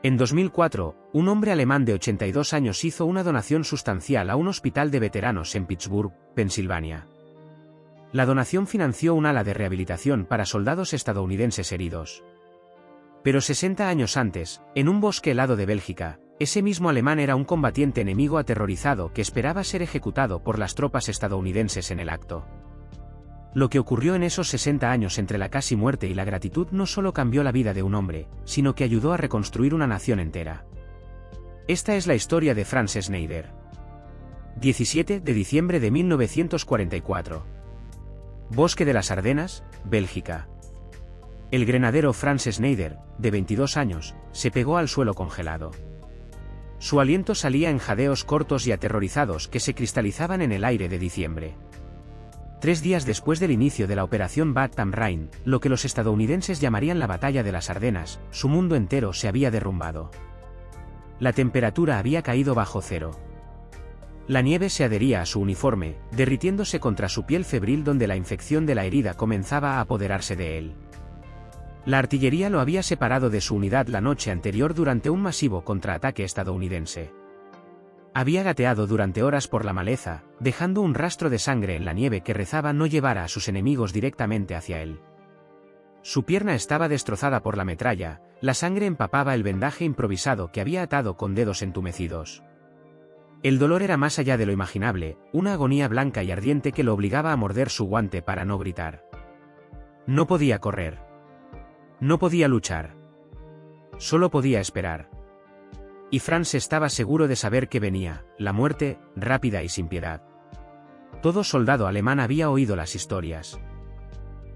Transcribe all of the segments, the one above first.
En 2004, un hombre alemán de 82 años hizo una donación sustancial a un hospital de veteranos en Pittsburgh, Pensilvania. La donación financió un ala de rehabilitación para soldados estadounidenses heridos. Pero 60 años antes, en un bosque helado de Bélgica, ese mismo alemán era un combatiente enemigo aterrorizado que esperaba ser ejecutado por las tropas estadounidenses en el acto. Lo que ocurrió en esos 60 años entre la casi muerte y la gratitud no solo cambió la vida de un hombre, sino que ayudó a reconstruir una nación entera. Esta es la historia de Franz Schneider. 17 de diciembre de 1944. Bosque de las Ardenas, Bélgica. El grenadero Franz Schneider, de 22 años, se pegó al suelo congelado. Su aliento salía en jadeos cortos y aterrorizados que se cristalizaban en el aire de diciembre. 3 días después del inicio de la operación Bad Am Rhein, lo que los estadounidenses llamarían la Batalla de las Ardenas, su mundo entero se había derrumbado. La temperatura había caído bajo cero. La nieve se adhería a su uniforme, derritiéndose contra su piel febril donde la infección de la herida comenzaba a apoderarse de él. La artillería lo había separado de su unidad la noche anterior durante un masivo contraataque estadounidense. Había gateado durante horas por la maleza, dejando un rastro de sangre en la nieve que rezaba no llevara a sus enemigos directamente hacia él. Su pierna estaba destrozada por la metralla, la sangre empapaba el vendaje improvisado que había atado con dedos entumecidos. El dolor era más allá de lo imaginable, una agonía blanca y ardiente que lo obligaba a morder su guante para no gritar. No podía correr. No podía luchar. Solo podía esperar. Y Franz estaba seguro de saber que venía, la muerte, rápida y sin piedad. Todo soldado alemán había oído las historias.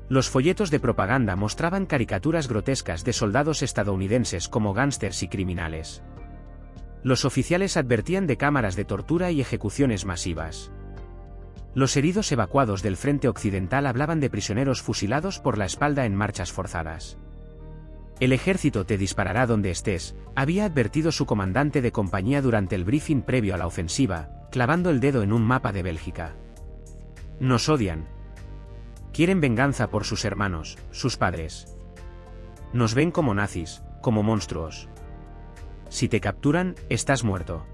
Los folletos de propaganda mostraban caricaturas grotescas de soldados estadounidenses como gángsters y criminales. Los oficiales advertían de cámaras de tortura y ejecuciones masivas. Los heridos evacuados del frente occidental hablaban de prisioneros fusilados por la espalda en marchas forzadas. El ejército te disparará donde estés, había advertido su comandante de compañía durante el briefing previo a la ofensiva, clavando el dedo en un mapa de Bélgica. Nos odian. Quieren venganza por sus hermanos, sus padres. Nos ven como nazis, como monstruos. Si te capturan, estás muerto.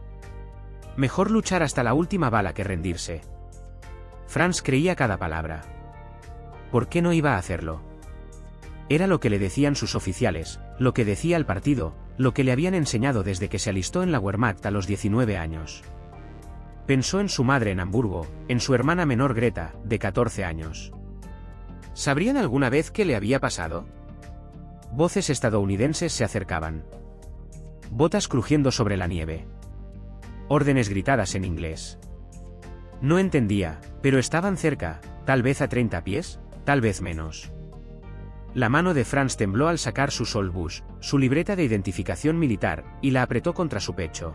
Mejor luchar hasta la última bala que rendirse. Franz creía cada palabra. ¿Por qué no iba a hacerlo? Era lo que le decían sus oficiales, lo que decía el partido, lo que le habían enseñado desde que se alistó en la Wehrmacht a los 19 años. Pensó en su madre en Hamburgo, en su hermana menor Greta, de 14 años. ¿Sabrían alguna vez qué le había pasado? Voces estadounidenses se acercaban. Botas crujiendo sobre la nieve. Órdenes gritadas en inglés. No entendía, pero estaban cerca, tal vez a 30 pies, tal vez menos. La mano de Franz tembló al sacar su Solbusch, su libreta de identificación militar, y la apretó contra su pecho.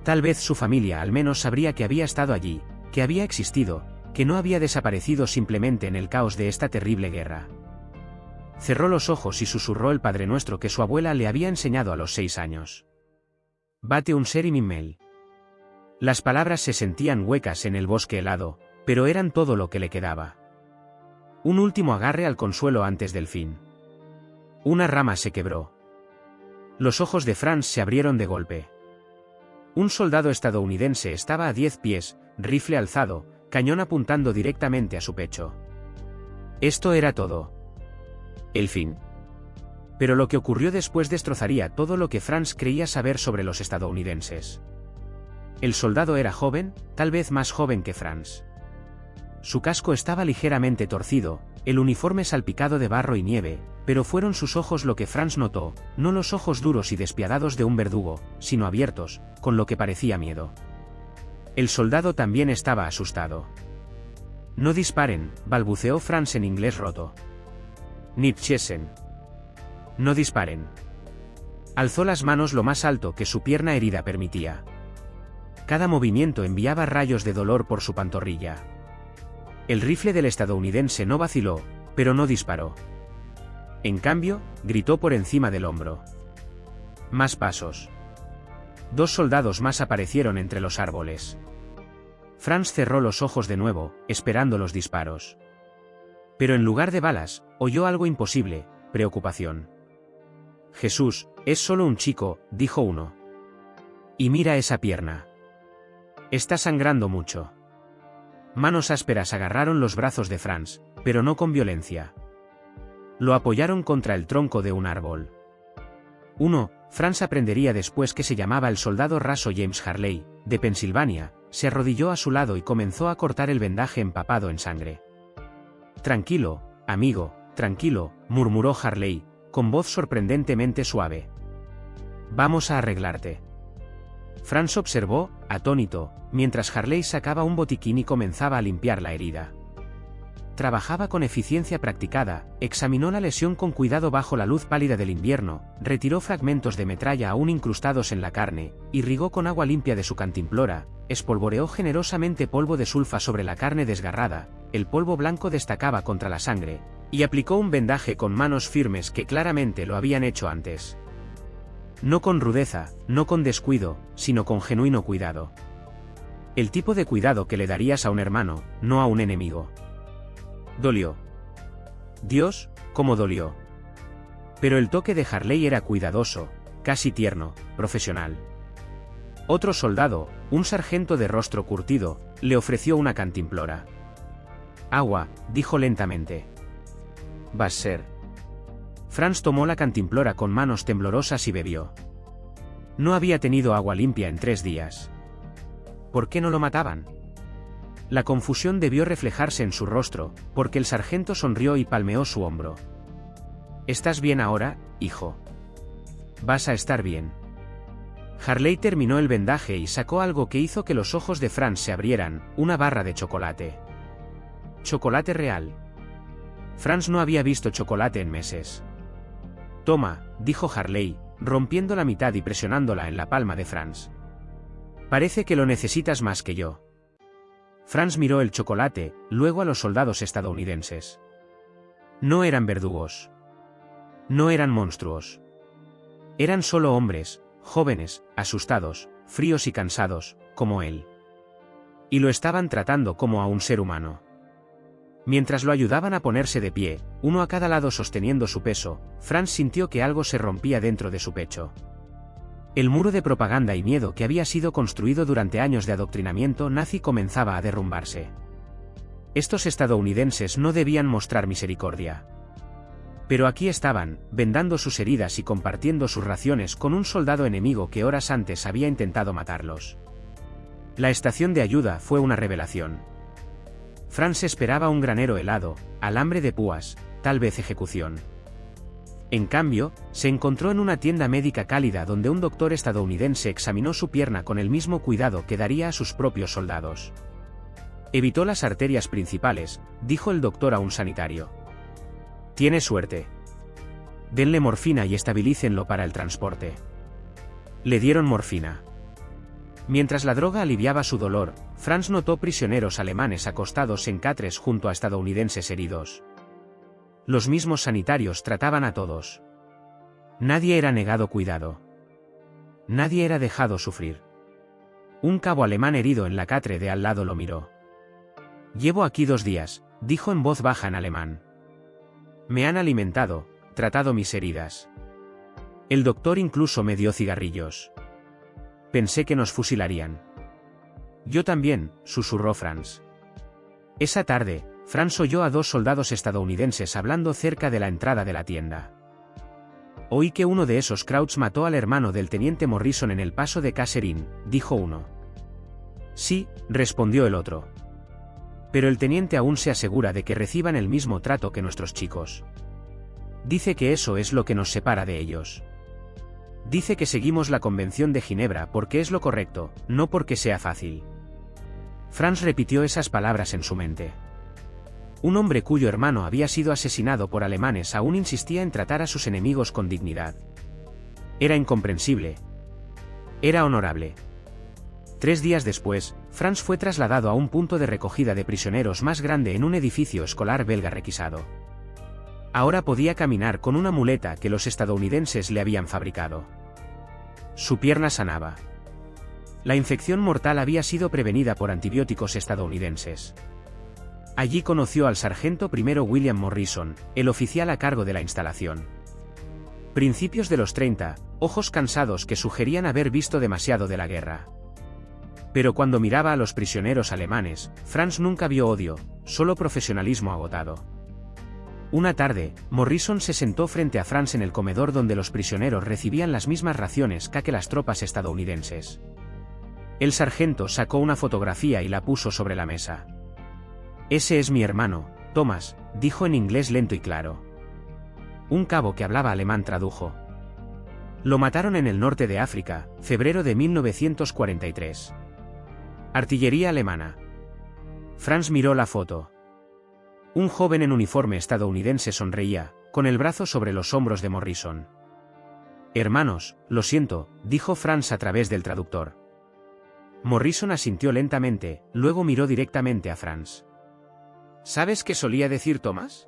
Tal vez su familia al menos sabría que había estado allí, que había existido, que no había desaparecido simplemente en el caos de esta terrible guerra. Cerró los ojos y susurró el Padre Nuestro que su abuela le había enseñado a los 6 años. Bate un ser y mimmel. Las palabras se sentían huecas en el bosque helado, pero eran todo lo que le quedaba. Un último agarre al consuelo antes del fin. Una rama se quebró. Los ojos de Franz se abrieron de golpe. Un soldado estadounidense estaba a 10 pies, rifle alzado, cañón apuntando directamente a su pecho. Esto era todo. El fin. Pero lo que ocurrió después destrozaría todo lo que Franz creía saber sobre los estadounidenses. El soldado era joven, tal vez más joven que Franz. Su casco estaba ligeramente torcido, el uniforme salpicado de barro y nieve, pero fueron sus ojos lo que Franz notó, no los ojos duros y despiadados de un verdugo, sino abiertos, con lo que parecía miedo. El soldado también estaba asustado. No disparen, balbuceó Franz en inglés roto. Nicht schießen. No disparen. Alzó las manos lo más alto que su pierna herida permitía. Cada movimiento enviaba rayos de dolor por su pantorrilla. El rifle del estadounidense no vaciló, pero no disparó. En cambio, gritó por encima del hombro. Más pasos. 2 soldados más aparecieron entre los árboles. Franz cerró los ojos de nuevo, esperando los disparos. Pero en lugar de balas, oyó algo imposible, preocupación. Jesús, es solo un chico, dijo uno. Y mira esa pierna. Está sangrando mucho. Manos ásperas agarraron los brazos de Franz, pero no con violencia. Lo apoyaron contra el tronco de un árbol. Franz aprendería después que se llamaba el soldado raso James Harley, de Pensilvania, se arrodilló a su lado y comenzó a cortar el vendaje empapado en sangre. Tranquilo, amigo, tranquilo, murmuró Harley, con voz sorprendentemente suave. Vamos a arreglarte. Franz observó, atónito, mientras Harley sacaba un botiquín y comenzaba a limpiar la herida. Trabajaba con eficiencia practicada, examinó la lesión con cuidado bajo la luz pálida del invierno, retiró fragmentos de metralla aún incrustados en la carne, irrigó con agua limpia de su cantimplora, espolvoreó generosamente polvo de sulfa sobre la carne desgarrada, el polvo blanco destacaba contra la sangre, y aplicó un vendaje con manos firmes que claramente lo habían hecho antes. No con rudeza, no con descuido, sino con genuino cuidado. El tipo de cuidado que le darías a un hermano, no a un enemigo. Dolió. Dios, cómo dolió. Pero el toque de Harley era cuidadoso, casi tierno, profesional. Otro soldado, un sargento de rostro curtido, le ofreció una cantimplora. Agua, dijo lentamente. Vas a ser. Franz tomó la cantimplora con manos temblorosas y bebió. No había tenido agua limpia en 3 días. ¿Por qué no lo mataban? La confusión debió reflejarse en su rostro, porque el sargento sonrió y palmeó su hombro. ¿Estás bien ahora, hijo? Vas a estar bien. Harley terminó el vendaje y sacó algo que hizo que los ojos de Franz se abrieran, una barra de chocolate. Chocolate real. Franz no había visto chocolate en meses. Toma, dijo Harley, rompiendo la mitad y presionándola en la palma de Franz. Parece que lo necesitas más que yo. Franz miró el chocolate, luego a los soldados estadounidenses. No eran verdugos. No eran monstruos. Eran solo hombres, jóvenes, asustados, fríos y cansados, como él. Y lo estaban tratando como a un ser humano. Mientras lo ayudaban a ponerse de pie, uno a cada lado sosteniendo su peso, Franz sintió que algo se rompía dentro de su pecho. El muro de propaganda y miedo que había sido construido durante años de adoctrinamiento nazi comenzaba a derrumbarse. Estos estadounidenses no debían mostrar misericordia. Pero aquí estaban, vendando sus heridas y compartiendo sus raciones con un soldado enemigo que horas antes había intentado matarlos. La estación de ayuda fue una revelación. Franz esperaba un granero helado, alambre de púas, tal vez ejecución. En cambio, se encontró en una tienda médica cálida donde un doctor estadounidense examinó su pierna con el mismo cuidado que daría a sus propios soldados. Evitó las arterias principales, dijo el doctor a un sanitario. Tiene suerte. Denle morfina y estabilícenlo para el transporte. Le dieron morfina. Mientras la droga aliviaba su dolor, Franz notó prisioneros alemanes acostados en catres junto a estadounidenses heridos. Los mismos sanitarios trataban a todos. Nadie era negado cuidado. Nadie era dejado sufrir. Un cabo alemán herido en la catre de al lado lo miró. Llevo aquí 2 días, dijo en voz baja en alemán. Me han alimentado, tratado mis heridas. El doctor incluso me dio cigarrillos. Pensé que nos fusilarían. Yo también, susurró Franz. Esa tarde, Franz oyó a 2 soldados estadounidenses hablando cerca de la entrada de la tienda. Oí que uno de esos Krauts mató al hermano del teniente Morrison en el paso de Kasserine, dijo uno. Sí, respondió el otro. Pero el teniente aún se asegura de que reciban el mismo trato que nuestros chicos. Dice que eso es lo que nos separa de ellos. Dice que seguimos la Convención de Ginebra porque es lo correcto, no porque sea fácil. Franz repitió esas palabras en su mente. Un hombre cuyo hermano había sido asesinado por alemanes aún insistía en tratar a sus enemigos con dignidad. Era incomprensible. Era honorable. 3 días después, Franz fue trasladado a un punto de recogida de prisioneros más grande en un edificio escolar belga requisado. Ahora podía caminar con una muleta que los estadounidenses le habían fabricado. Su pierna sanaba. La infección mortal había sido prevenida por antibióticos estadounidenses. Allí conoció al sargento primero William Morrison, el oficial a cargo de la instalación. Principios de los 30, ojos cansados que sugerían haber visto demasiado de la guerra. Pero cuando miraba a los prisioneros alemanes, Franz nunca vio odio, solo profesionalismo agotado. Una tarde, Morrison se sentó frente a Franz en el comedor donde los prisioneros recibían las mismas raciones que las tropas estadounidenses. El sargento sacó una fotografía y la puso sobre la mesa. «Ese es mi hermano, Thomas», dijo en inglés lento y claro. Un cabo que hablaba alemán tradujo. «Lo mataron en el norte de África, febrero de 1943. Artillería alemana». Franz miró la foto. Un joven en uniforme estadounidense sonreía, con el brazo sobre los hombros de Morrison. «Hermanos, lo siento», dijo Franz a través del traductor. Morrison asintió lentamente, luego miró directamente a Franz. «¿Sabes qué solía decir Thomas?».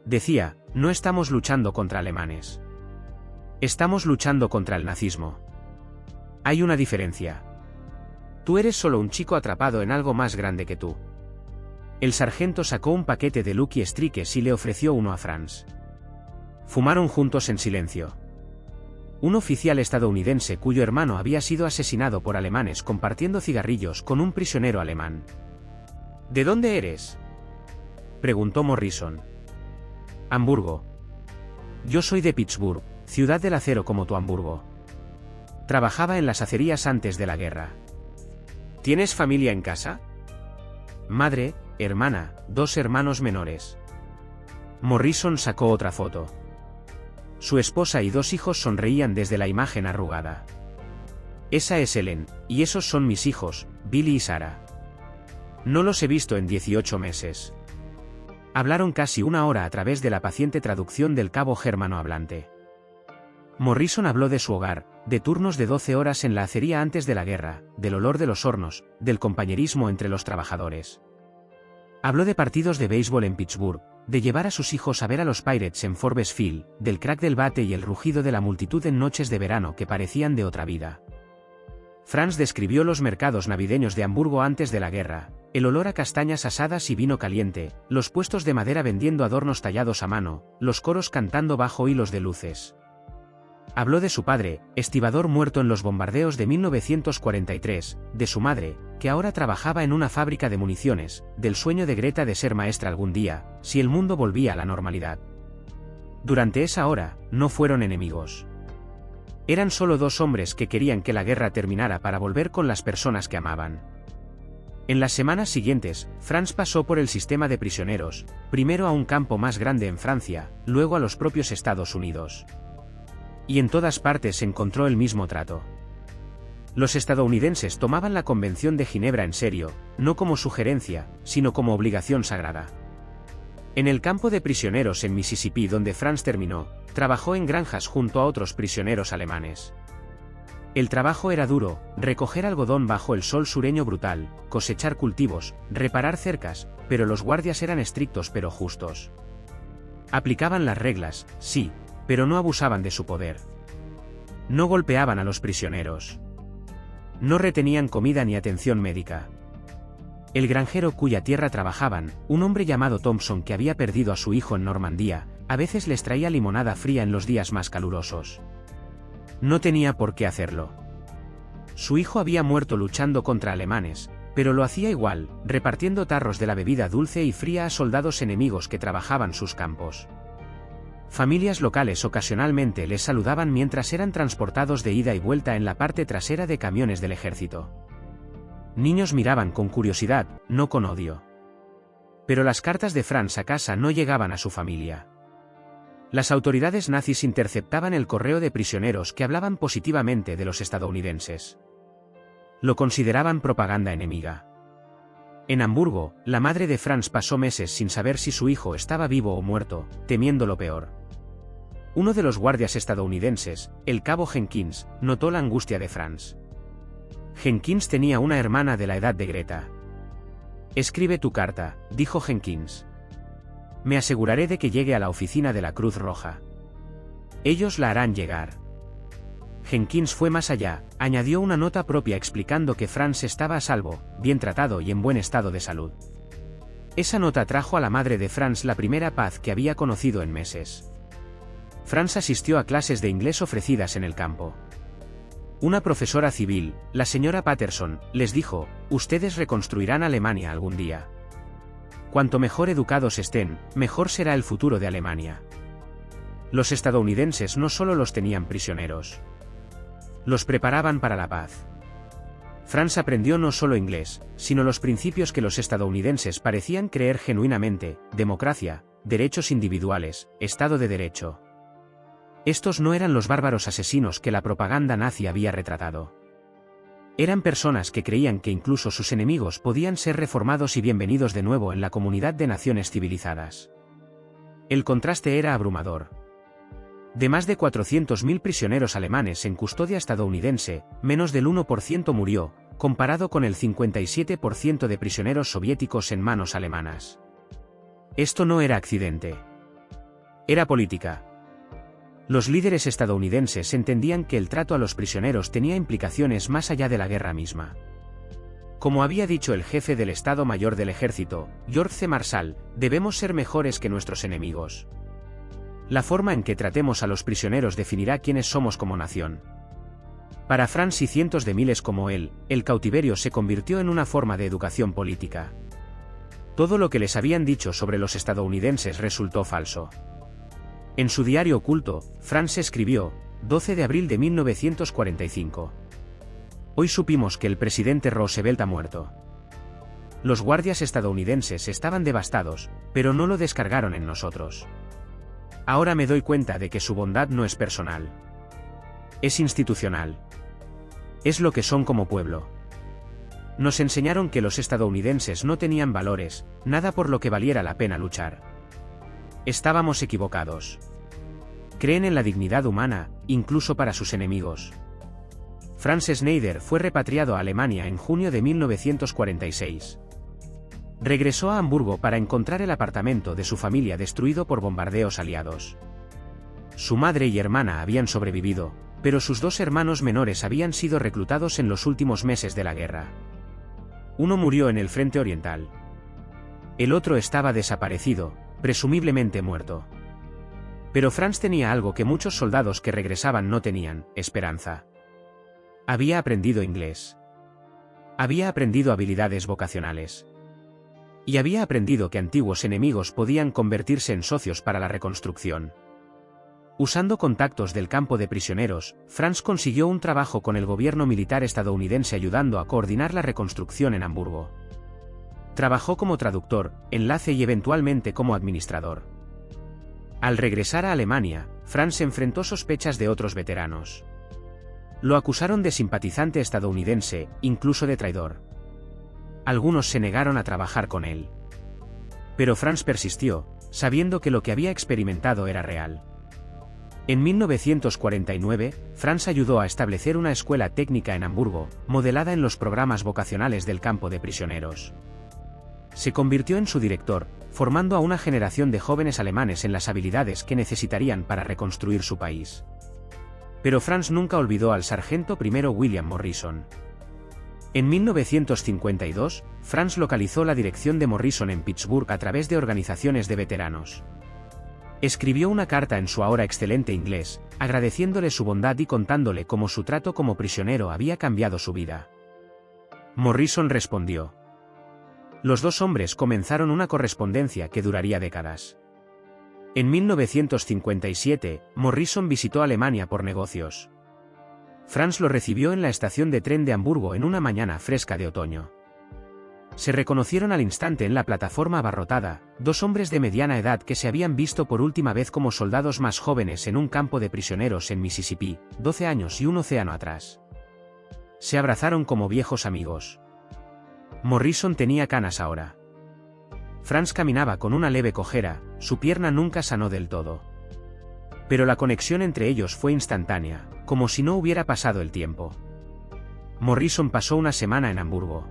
Decía, «No estamos luchando contra alemanes. Estamos luchando contra el nazismo. Hay una diferencia. Tú eres solo un chico atrapado en algo más grande que tú». El sargento sacó un paquete de Lucky Strikes y le ofreció uno a Franz. Fumaron juntos en silencio. Un oficial estadounidense cuyo hermano había sido asesinado por alemanes compartiendo cigarrillos con un prisionero alemán. «¿De dónde eres?», preguntó Morrison. «Hamburgo». «Yo soy de Pittsburgh, ciudad del acero como tu Hamburgo. Trabajaba en las acerías antes de la guerra». «¿Tienes familia en casa?». «Madre, hermana, 2 hermanos menores». Morrison sacó otra foto. Su esposa y 2 hijos sonreían desde la imagen arrugada. «Esa es Ellen, y esos son mis hijos, Billy y Sarah. No los he visto en 18 meses». Hablaron casi una hora a través de la paciente traducción del cabo germanohablante. Morrison habló de su hogar, de turnos de 12 horas en la acería antes de la guerra, del olor de los hornos, del compañerismo entre los trabajadores. Habló de partidos de béisbol en Pittsburgh, de llevar a sus hijos a ver a los Pirates en Forbes Field, del crack del bate y el rugido de la multitud en noches de verano que parecían de otra vida. Franz describió los mercados navideños de Hamburgo antes de la guerra, el olor a castañas asadas y vino caliente, los puestos de madera vendiendo adornos tallados a mano, los coros cantando bajo hilos de luces. Habló de su padre, estibador muerto en los bombardeos de 1943, de su madre, que ahora trabajaba en una fábrica de municiones, del sueño de Greta de ser maestra algún día, si el mundo volvía a la normalidad. Durante esa hora, no fueron enemigos. Eran solo 2 hombres que querían que la guerra terminara para volver con las personas que amaban. En las semanas siguientes, Franz pasó por el sistema de prisioneros, primero a un campo más grande en Francia, luego a los propios Estados Unidos. Y en todas partes encontró el mismo trato. Los estadounidenses tomaban la Convención de Ginebra en serio, no como sugerencia, sino como obligación sagrada. En el campo de prisioneros en Mississippi donde Franz terminó, trabajó en granjas junto a otros prisioneros alemanes. El trabajo era duro, recoger algodón bajo el sol sureño brutal, cosechar cultivos, reparar cercas, pero los guardias eran estrictos pero justos. Aplicaban las reglas, sí, pero no abusaban de su poder. No golpeaban a los prisioneros. No retenían comida ni atención médica. El granjero cuya tierra trabajaban, un hombre llamado Thompson que había perdido a su hijo en Normandía, a veces les traía limonada fría en los días más calurosos. No tenía por qué hacerlo. Su hijo había muerto luchando contra alemanes, pero lo hacía igual, repartiendo tarros de la bebida dulce y fría a soldados enemigos que trabajaban sus campos. Familias locales ocasionalmente les saludaban mientras eran transportados de ida y vuelta en la parte trasera de camiones del ejército. Niños miraban con curiosidad, no con odio. Pero las cartas de Franz a casa no llegaban a su familia. Las autoridades nazis interceptaban el correo de prisioneros que hablaban positivamente de los estadounidenses. Lo consideraban propaganda enemiga. En Hamburgo, la madre de Franz pasó meses sin saber si su hijo estaba vivo o muerto, temiendo lo peor. Uno de los guardias estadounidenses, el cabo Jenkins, notó la angustia de Franz. Jenkins tenía una hermana de la edad de Greta. «Escribe tu carta», dijo Jenkins. «Me aseguraré de que llegue a la oficina de la Cruz Roja. Ellos la harán llegar». Jenkins fue más allá, añadió una nota propia explicando que Franz estaba a salvo, bien tratado y en buen estado de salud. Esa nota trajo a la madre de Franz la primera paz que había conocido en meses. Franz asistió a clases de inglés ofrecidas en el campo. Una profesora civil, la señora Patterson, les dijo: ustedes reconstruirán Alemania algún día. Cuanto mejor educados estén, mejor será el futuro de Alemania. Los estadounidenses no solo los tenían prisioneros, los preparaban para la paz. Franz aprendió no solo inglés, sino los principios que los estadounidenses parecían creer genuinamente: democracia, derechos individuales, Estado de Derecho. Estos no eran los bárbaros asesinos que la propaganda nazi había retratado. Eran personas que creían que incluso sus enemigos podían ser reformados y bienvenidos de nuevo en la comunidad de naciones civilizadas. El contraste era abrumador. De más de 400.000 prisioneros alemanes en custodia estadounidense, menos del 1% murió, comparado con el 57% de prisioneros soviéticos en manos alemanas. Esto no era accidente. Era política. Los líderes estadounidenses entendían que el trato a los prisioneros tenía implicaciones más allá de la guerra misma. Como había dicho el jefe del Estado Mayor del Ejército, George C. Marshall, debemos ser mejores que nuestros enemigos. La forma en que tratemos a los prisioneros definirá quiénes somos como nación. Para Franz y cientos de miles como él, el cautiverio se convirtió en una forma de educación política. Todo lo que les habían dicho sobre los estadounidenses resultó falso. En su diario oculto, Franz escribió: 12 de abril de 1945. Hoy supimos que el presidente Roosevelt ha muerto. Los guardias estadounidenses estaban devastados, pero no lo descargaron en nosotros. Ahora me doy cuenta de que su bondad no es personal. Es institucional. Es lo que son como pueblo. Nos enseñaron que los estadounidenses no tenían valores, nada por lo que valiera la pena luchar. Estábamos equivocados. Creen en la dignidad humana, incluso para sus enemigos. Franz Schneider fue repatriado a Alemania en junio de 1946. Regresó a Hamburgo para encontrar el apartamento de su familia destruido por bombardeos aliados. Su madre y hermana habían sobrevivido, pero sus dos hermanos menores habían sido reclutados en los últimos meses de la guerra. Uno murió en el frente oriental. El otro estaba desaparecido, presumiblemente muerto. Pero Franz tenía algo que muchos soldados que regresaban no tenían: esperanza. Había aprendido inglés. Había aprendido habilidades vocacionales. Y había aprendido que antiguos enemigos podían convertirse en socios para la reconstrucción. Usando contactos del campo de prisioneros, Franz consiguió un trabajo con el gobierno militar estadounidense ayudando a coordinar la reconstrucción en Hamburgo. Trabajó como traductor, enlace y eventualmente como administrador. Al regresar a Alemania, Franz enfrentó sospechas de otros veteranos. Lo acusaron de simpatizante estadounidense, incluso de traidor. Algunos se negaron a trabajar con él. Pero Franz persistió, sabiendo que lo que había experimentado era real. En 1949, Franz ayudó a establecer una escuela técnica en Hamburgo, modelada en los programas vocacionales del campo de prisioneros. Se convirtió en su director, formando a una generación de jóvenes alemanes en las habilidades que necesitarían para reconstruir su país. Pero Franz nunca olvidó al sargento primero William Morrison. En 1952, Franz localizó la dirección de Morrison en Pittsburgh a través de organizaciones de veteranos. Escribió una carta en su ahora excelente inglés, agradeciéndole su bondad y contándole cómo su trato como prisionero había cambiado su vida. Morrison respondió. Los dos hombres comenzaron una correspondencia que duraría décadas. En 1957, Morrison visitó Alemania por negocios. Franz lo recibió en la estación de tren de Hamburgo en una mañana fresca de otoño. Se reconocieron al instante en la plataforma abarrotada, dos hombres de mediana edad que se habían visto por última vez como soldados más jóvenes en un campo de prisioneros en Mississippi, 12 años y un océano atrás. Se abrazaron como viejos amigos. Morrison tenía canas ahora. Franz caminaba con una leve cojera, su pierna nunca sanó del todo. Pero la conexión entre ellos fue instantánea, como si no hubiera pasado el tiempo. Morrison pasó una semana en Hamburgo.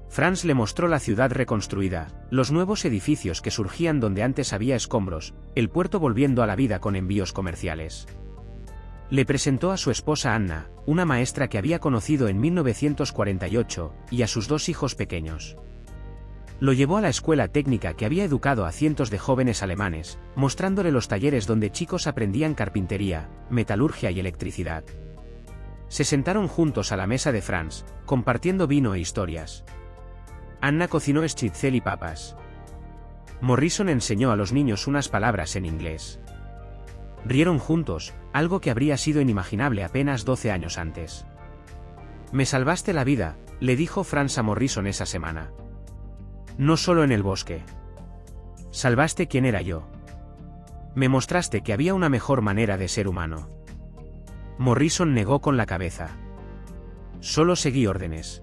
Franz le mostró la ciudad reconstruida, los nuevos edificios que surgían donde antes había escombros, el puerto volviendo a la vida con envíos comerciales. Le presentó a su esposa Anna, una maestra que había conocido en 1948, y a sus dos hijos pequeños. Lo llevó a la escuela técnica que había educado a cientos de jóvenes alemanes, mostrándole los talleres donde chicos aprendían carpintería, metalurgia y electricidad. Se sentaron juntos a la mesa de Franz, compartiendo vino e historias. Anna cocinó schnitzel y papas. Morrison enseñó a los niños unas palabras en inglés. Rieron juntos, algo que habría sido inimaginable apenas 12 años antes. «Me salvaste la vida», le dijo Franz a Morrison esa semana. «No solo en el bosque. Salvaste quién era yo. Me mostraste que había una mejor manera de ser humano». Morrison negó con la cabeza. «Solo seguí órdenes.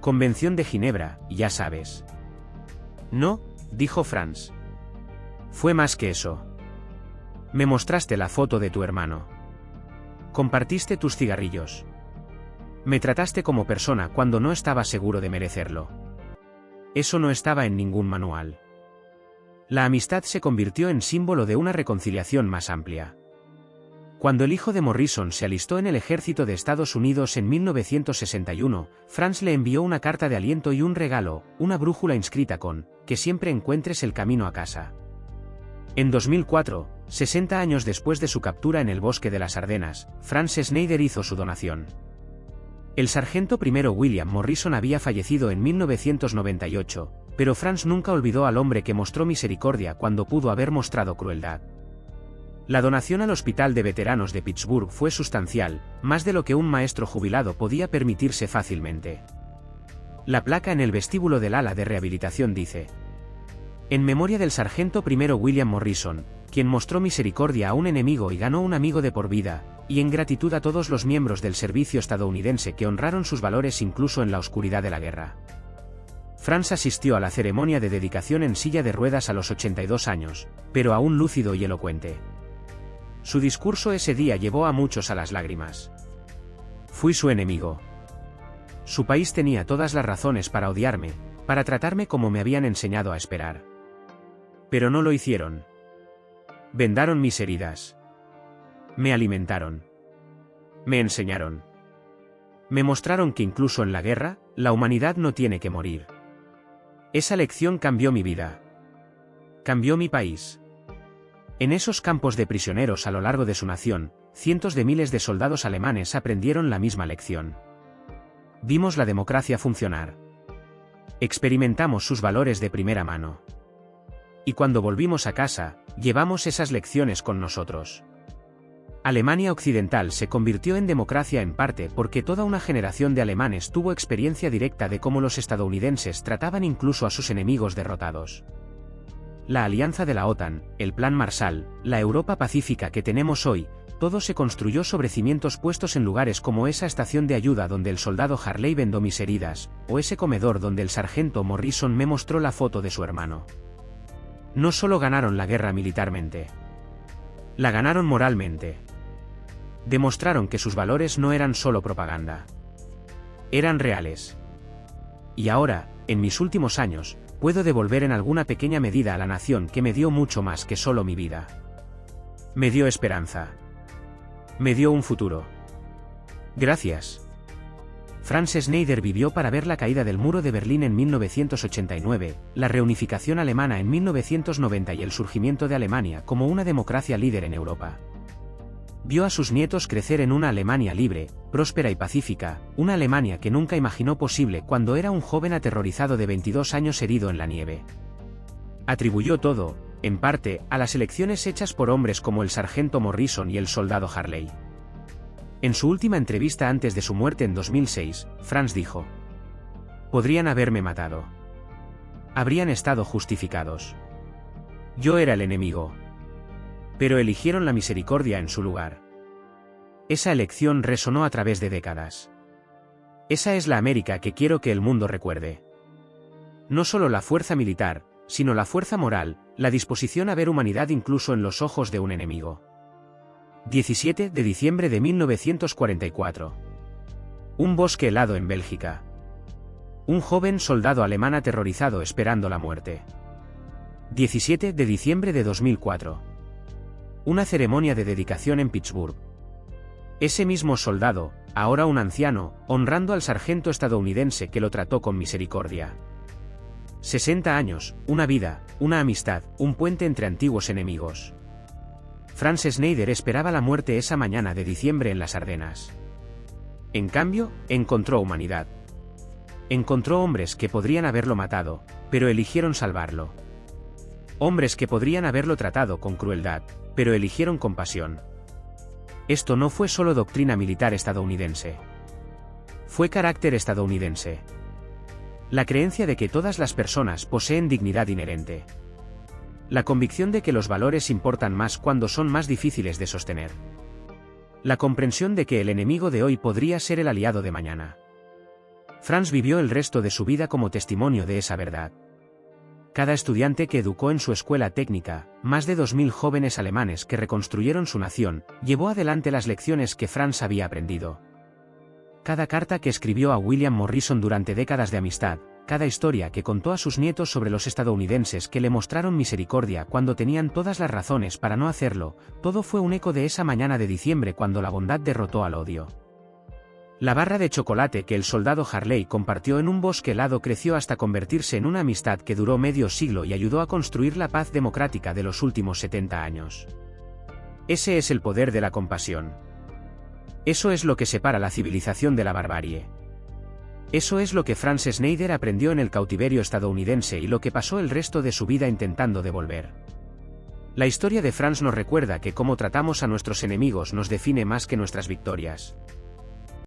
Convención de Ginebra, ya sabes». «No», dijo Franz. «Fue más que eso. Me mostraste la foto de tu hermano. Compartiste tus cigarrillos. Me trataste como persona cuando no estaba seguro de merecerlo. Eso no estaba en ningún manual». La amistad se convirtió en símbolo de una reconciliación más amplia. Cuando el hijo de Morrison se alistó en el ejército de Estados Unidos en 1961, Franz le envió una carta de aliento y un regalo, una brújula inscrita con «Que siempre encuentres el camino a casa». En 2004, 60 años después de su captura en el bosque de las Ardenas, Franz Schneider hizo su donación. El sargento primero William Morrison había fallecido en 1998, pero Franz nunca olvidó al hombre que mostró misericordia cuando pudo haber mostrado crueldad. La donación al Hospital de Veteranos de Pittsburgh fue sustancial, más de lo que un maestro jubilado podía permitirse fácilmente. La placa en el vestíbulo del ala de rehabilitación dice: «En memoria del sargento primero William Morrison, quien mostró misericordia a un enemigo y ganó un amigo de por vida, y en gratitud a todos los miembros del servicio estadounidense que honraron sus valores incluso en la oscuridad de la guerra». Franz asistió a la ceremonia de dedicación en silla de ruedas a los 82 años, pero aún lúcido y elocuente. Su discurso ese día llevó a muchos a las lágrimas. «Fui su enemigo. Su país tenía todas las razones para odiarme, para tratarme como me habían enseñado a esperar. Pero no lo hicieron. Vendaron mis heridas. Me alimentaron. Me enseñaron. Me mostraron que incluso en la guerra, la humanidad no tiene que morir. Esa lección cambió mi vida. Cambió mi país». En esos campos de prisioneros a lo largo de su nación, cientos de miles de soldados alemanes aprendieron la misma lección. Vimos la democracia funcionar. Experimentamos sus valores de primera mano. Y cuando volvimos a casa, llevamos esas lecciones con nosotros. Alemania Occidental se convirtió en democracia en parte porque toda una generación de alemanes tuvo experiencia directa de cómo los estadounidenses trataban incluso a sus enemigos derrotados. La alianza de la OTAN, el Plan Marshall, la Europa pacífica que tenemos hoy, todo se construyó sobre cimientos puestos en lugares como esa estación de ayuda donde el soldado Harley vendó mis heridas, o ese comedor donde el sargento Morrison me mostró la foto de su hermano. No solo ganaron la guerra militarmente. La ganaron moralmente. Demostraron que sus valores no eran solo propaganda. Eran reales. Y ahora, en mis últimos años, puedo devolver en alguna pequeña medida a la nación que me dio mucho más que solo mi vida. Me dio esperanza. Me dio un futuro. Gracias. Franz Schneider vivió para ver la caída del muro de Berlín en 1989, la reunificación alemana en 1990 y el surgimiento de Alemania como una democracia líder en Europa. Vio a sus nietos crecer en una Alemania libre, próspera y pacífica, una Alemania que nunca imaginó posible cuando era un joven aterrorizado de 22 años herido en la nieve. Atribuyó todo, en parte, a las elecciones hechas por hombres como el sargento Morrison y el soldado Harley. En su última entrevista antes de su muerte en 2006, Franz dijo: «Podrían haberme matado. Habrían estado justificados. Yo era el enemigo. Pero eligieron la misericordia en su lugar. Esa elección resonó a través de décadas. Esa es la América que quiero que el mundo recuerde. No solo la fuerza militar, sino la fuerza moral, la disposición a ver humanidad incluso en los ojos de un enemigo». 17 de diciembre de 1944. Un bosque helado en Bélgica. Un joven soldado alemán aterrorizado esperando la muerte. 17 de diciembre de 2004. Una ceremonia de dedicación en Pittsburgh. Ese mismo soldado, ahora un anciano, honrando al sargento estadounidense que lo trató con misericordia. 60 años, una vida, una amistad, un puente entre antiguos enemigos. Franz Schneider esperaba la muerte esa mañana de diciembre en las Ardenas. En cambio, encontró humanidad. Encontró hombres que podrían haberlo matado, pero eligieron salvarlo. Hombres que podrían haberlo tratado con crueldad, pero eligieron compasión. Esto no fue solo doctrina militar estadounidense. Fue carácter estadounidense. La creencia de que todas las personas poseen dignidad inherente. La convicción de que los valores importan más cuando son más difíciles de sostener. La comprensión de que el enemigo de hoy podría ser el aliado de mañana. Franz vivió el resto de su vida como testimonio de esa verdad. Cada estudiante que educó en su escuela técnica, más de 2000 jóvenes alemanes que reconstruyeron su nación, llevó adelante las lecciones que Franz había aprendido. Cada carta que escribió a William Morrison durante décadas de amistad, cada historia que contó a sus nietos sobre los estadounidenses que le mostraron misericordia cuando tenían todas las razones para no hacerlo, todo fue un eco de esa mañana de diciembre cuando la bondad derrotó al odio. La barra de chocolate que el soldado Harley compartió en un bosque helado creció hasta convertirse en una amistad que duró medio siglo y ayudó a construir la paz democrática de los últimos 70 años. Ese es el poder de la compasión. Eso es lo que separa la civilización de la barbarie. Eso es lo que Franz Schneider aprendió en el cautiverio estadounidense y lo que pasó el resto de su vida intentando devolver. La historia de Franz nos recuerda que cómo tratamos a nuestros enemigos nos define más que nuestras victorias.